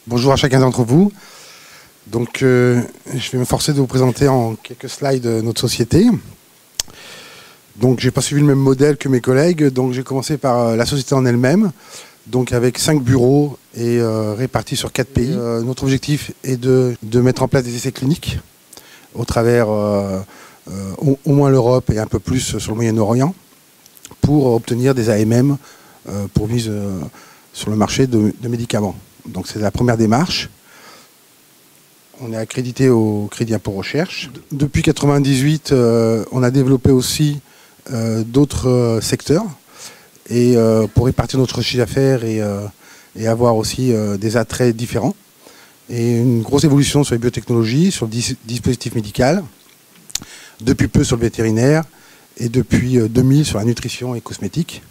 Bonjour à chacun d'entre vous. Donc, je vais m'efforcer de vous présenter en quelques slides notre société. Donc, j'ai pas suivi le même modèle que mes collègues. Donc, j'ai commencé par la société en elle-même, donc avec 5 bureaux et répartis sur 4 pays. Notre objectif est de mettre en place des essais cliniques au travers au moins l'Europe et un peu plus sur le Moyen-Orient pour obtenir des AMM pour mise sur le marché de médicaments. Donc c'est la première démarche. On est accrédité au Crédit Impôt Recherche. Depuis 1998, on a développé aussi d'autres secteurs et pour répartir notre chiffre d'affaires et avoir aussi des attraits différents. Et une grosse évolution sur les biotechnologies, sur le dispositif médical, depuis peu sur le vétérinaire et depuis 2000 sur la nutrition et cosmétique.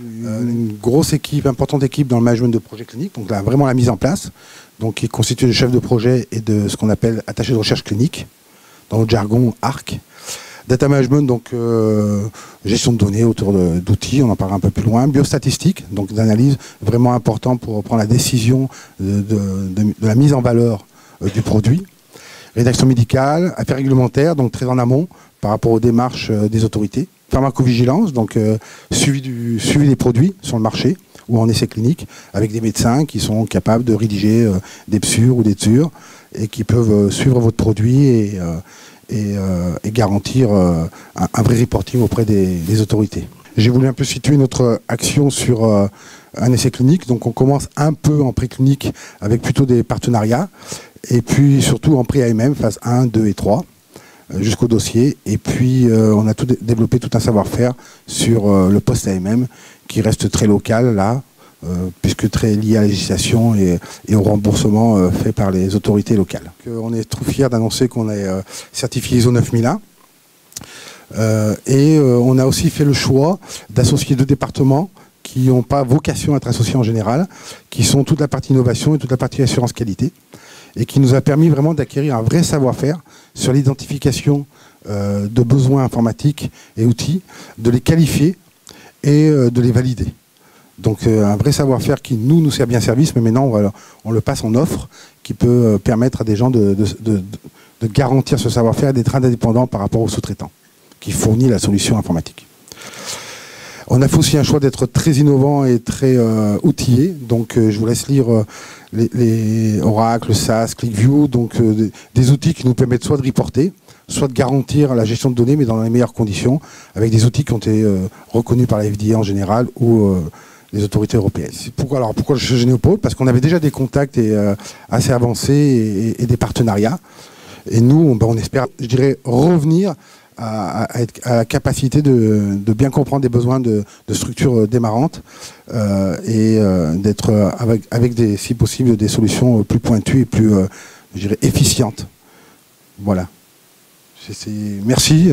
Une grosse équipe, importante équipe dans le management de projets cliniques, donc là vraiment la mise en place, donc qui est constituée de chefs de projet et de ce qu'on appelle attaché de recherche clinique, dans notre jargon ARC. Data management, donc gestion de données autour d'outils, on en parlera un peu plus loin. Biostatistique, donc d'analyse vraiment important pour prendre la décision de la mise en valeur du produit. Rédaction médicale, affaires réglementaires, donc très en amont par rapport aux démarches des autorités. Pharmacovigilance, donc suivi des produits sur le marché ou en essai clinique avec des médecins qui sont capables de rédiger des PSUR ou des TSUR et qui peuvent suivre votre produit et garantir un vrai reporting auprès des autorités. J'ai voulu un peu situer notre action sur un essai clinique, donc on commence un peu en préclinique avec plutôt des partenariats et puis surtout en pré-AMM, phase 1, 2 et 3. Jusqu'au dossier, et puis on a développé tout un savoir-faire sur le post-AMM qui reste très local là, puisque très lié à la législation et au remboursement fait par les autorités locales. On est trop fiers d'annoncer qu'on est certifié ISO 9001 et on a aussi fait le choix d'associer 2 départements qui n'ont pas vocation à être associés en général, qui sont toute la partie innovation et toute la partie assurance qualité, et qui nous a permis vraiment d'acquérir un vrai savoir-faire sur l'identification de besoins informatiques et outils, de les qualifier et de les valider. Donc un vrai savoir-faire qui nous sert bien service, mais maintenant on le passe en offre, qui peut permettre à des gens de garantir ce savoir-faire et d'être indépendants par rapport aux sous-traitants, qui fournit la solution informatique. On a fait aussi un choix d'être très innovant et très outillé. Donc je vous laisse lire les Oracle, SAS, ClickView, donc des outils qui nous permettent soit de reporter, soit de garantir la gestion de données, mais dans les meilleures conditions, avec des outils qui ont été reconnus par la FDA en général ou les autorités européennes. Pourquoi le Généopole? Parce qu'on avait déjà des contacts assez avancés et des partenariats. Et nous, on espère, je dirais, revenir à la capacité de bien comprendre des besoins de structures démarrantes et d'être avec si possible, des solutions plus pointues et plus, je dirais, efficientes. Voilà. Merci.